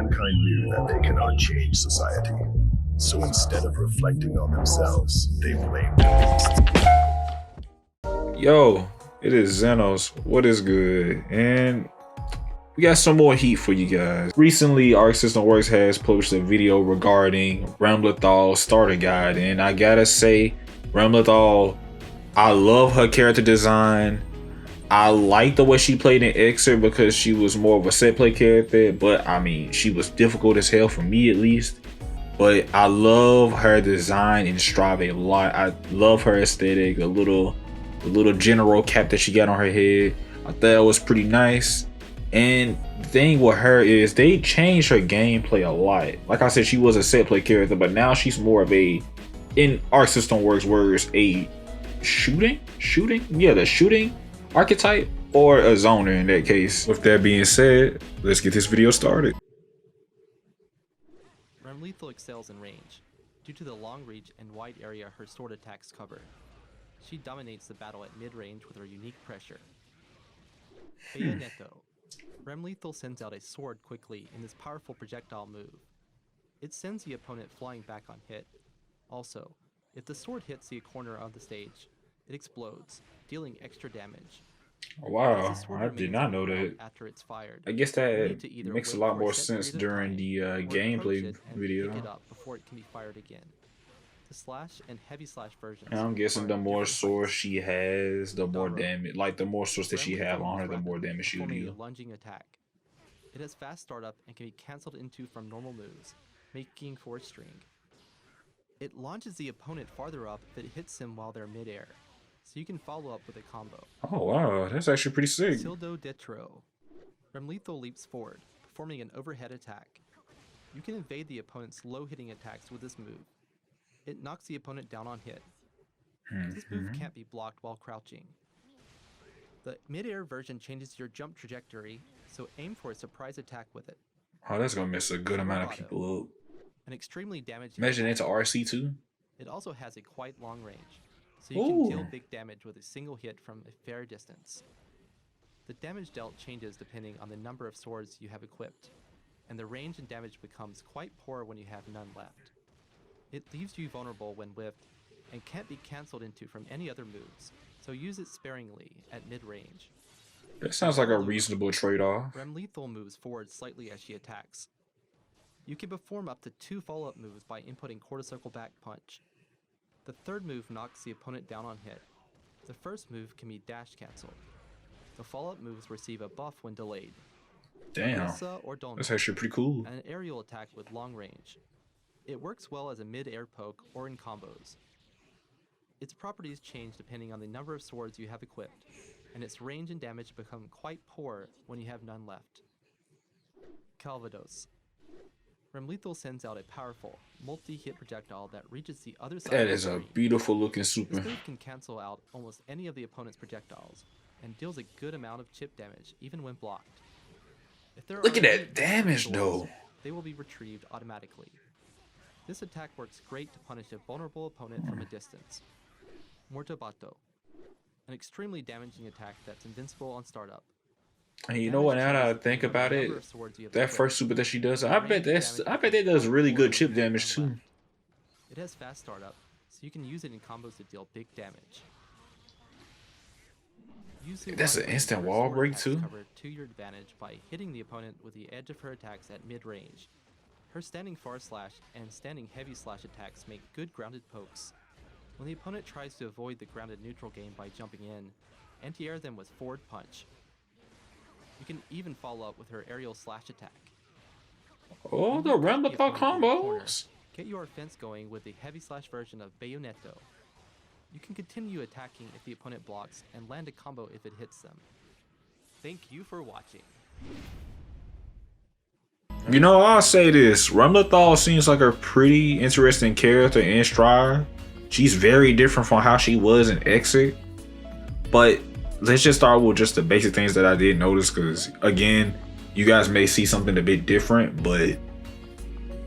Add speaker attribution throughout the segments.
Speaker 1: mankind knew that they cannot change society. So instead of reflecting on themselves, they blamed it.
Speaker 2: Yo, it is Zenos. What is good? And we got some more heat for you guys. Recently, Arc System Works has published a video regarding Ramlethal starter guide, and I gotta say, Ramlethal, I love her character design. I like the way she played in Excerpt because she was more of a set play character, but I mean, she was difficult as hell for me at least. But I love her design in Strive a lot. I love her aesthetic, the little general cap that she got on her head. I thought it was pretty nice. And the thing with her is they changed her gameplay a lot. Like I said, she was a set play character, but now she's more of a, in Arc System Works words, a shooting archetype, or a zoner in that case. With that being said, let's get this video started.
Speaker 3: Ramlethal excels in range, due to the long reach and wide area her sword attacks cover. She dominates the battle at mid-range with her unique pressure. Bayonetto. Ramlethal sends out a sword quickly in this powerful projectile move. It sends the opponent flying back on hit. Also, if the sword hits the corner of the stage, it explodes, dealing extra damage.
Speaker 2: Wow, I did not know that.
Speaker 3: After it's fired,
Speaker 2: I guess that makes a lot more sense during the gameplay video.
Speaker 3: Pick it up before it can be fired again. The slash and heavy slash versions.
Speaker 2: I'm guessing the more swords she has, the more damage. Like the more swords that she have on her, the more damage she'll deal.
Speaker 3: Lunging attack. It has fast startup and can be cancelled into from normal moves, making for a string. It launches the opponent farther up if it hits him while they're midair, so you can follow up with a combo.
Speaker 2: Oh wow, that's actually pretty sick.
Speaker 3: Sildo Detro. Ramlethal leaps forward, performing an overhead attack. You can evade the opponent's low-hitting attacks with this move. It knocks the opponent down on hit. This move can't be blocked while crouching. The mid-air version changes your jump trajectory, so aim for a surprise attack with it.
Speaker 2: Oh, that's gonna mess a good amount of people up.
Speaker 3: An extremely damaging
Speaker 2: Imagine into RC too.
Speaker 3: It also has a quite long range, so you can deal big damage with a single hit from a fair distance. The damage dealt changes depending on the number of swords you have equipped, and the range and damage becomes quite poor when you have none left. It leaves you vulnerable when whiffed, and can't be cancelled into from any other moves, so use it sparingly at mid-range.
Speaker 2: That sounds like a reasonable trade-off.
Speaker 3: Ramlethal moves forward slightly as she attacks. You can perform up to 2 follow-up moves by inputting quarter circle back punch. The third move knocks the opponent down on hit. The first move can be dash cancelled. The follow-up moves receive a buff when delayed.
Speaker 2: Damn, that's actually pretty cool.
Speaker 3: An aerial attack with long range. It works well as a mid-air poke or in combos. Its properties change depending on the number of swords you have equipped, and its range and damage become quite poor when you have none left. Calvados. Ramlethal sends out a powerful, multi-hit projectile that reaches the other side.
Speaker 2: That is a beautiful looking super.
Speaker 3: This move can cancel out almost any of the opponent's projectiles, and deals a good amount of chip damage even when blocked. If there
Speaker 2: Look at that damage though.
Speaker 3: They will be retrieved automatically. This attack works great to punish a vulnerable opponent from a distance. Mortabato. An extremely damaging attack that's invincible on startup.
Speaker 2: And you know what, now that I think about it, that first super that she does, I bet that does really good chip damage too.
Speaker 3: It has fast startup, so you can use it in combos to deal big damage.
Speaker 2: That's an instant wall break too.
Speaker 3: Cover to your advantage by hitting the opponent with the edge of her attacks at mid-range. Her standing far slash and standing heavy slash attacks make good grounded pokes. When the opponent tries to avoid the grounded neutral game by jumping in, anti-air them with forward punch. You can even follow up with her aerial slash attack.
Speaker 2: Oh, the Ramlethal combos!
Speaker 3: Get your offense going with the heavy slash version of Bayonetto. You can continue attacking if the opponent blocks and land a combo if it hits them. Thank you for watching.
Speaker 2: You know, I'll say this. Ramlethal seems like a pretty interesting character in Strive. She's very different from how she was in Exit. But let's just start with just the basic things that I did notice, because again, you guys may see something a bit different, but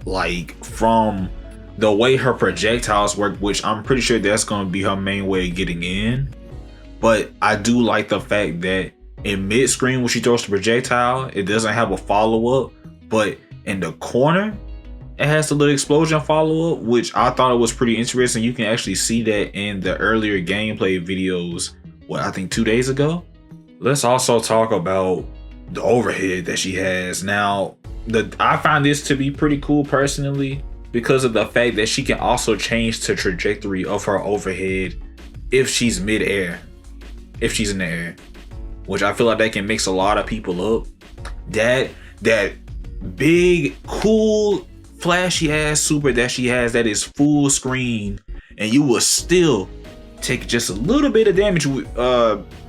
Speaker 2: like from the way her projectiles work, which I'm pretty sure that's going to be her main way of getting in. But I do like the fact that in mid-screen when she throws the projectile, it doesn't have a follow-up, but in the corner, it has the little explosion follow-up, which I thought it was pretty interesting. You can actually see that in the earlier gameplay videos, I think 2 days ago. Let's also talk about the overhead that she has. Now, I find this to be pretty cool personally because of the fact that she can also change the trajectory of her overhead if she's mid-air, if she's in the air, which I feel like that can mix a lot of people up. That big, cool, flashy ass super that she has that is full screen, and you will still take just a little bit of damage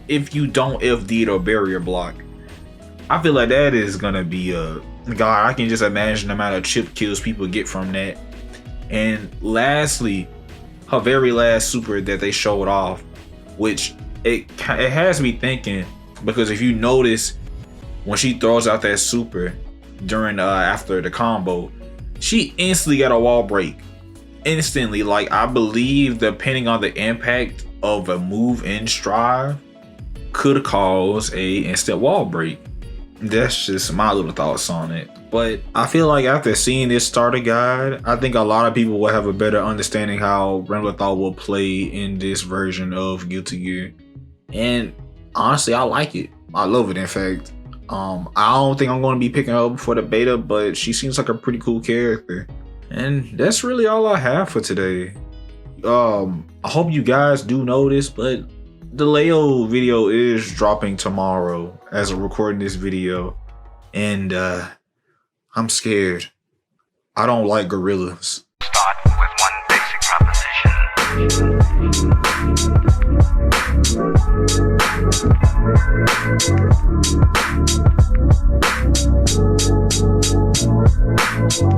Speaker 2: if you don't FD or barrier block. I feel like that is gonna be God, I can just imagine the amount of chip kills people get from that. And lastly, her very last super that they showed off, which it has me thinking, because if you notice when she throws out that super during after the combo, she instantly got a wall break. Instantly, like I believe depending on the impact of a move in Strive could cause a instant wall break. That's just my little thoughts on it. But I feel like after seeing this starter guide, I think a lot of people will have a better understanding how Ramlethal will play in this version of Guilty Gear. And honestly, I like it. I love it, in fact. I don't think I'm going to be picking her up for the beta, but she seems like a pretty cool character. And that's really all I have for today. I hope you guys do notice, but the Leo video is dropping tomorrow as I'm recording this video. And I'm scared. I don't like gorillas.
Speaker 4: Start with one basic proposition.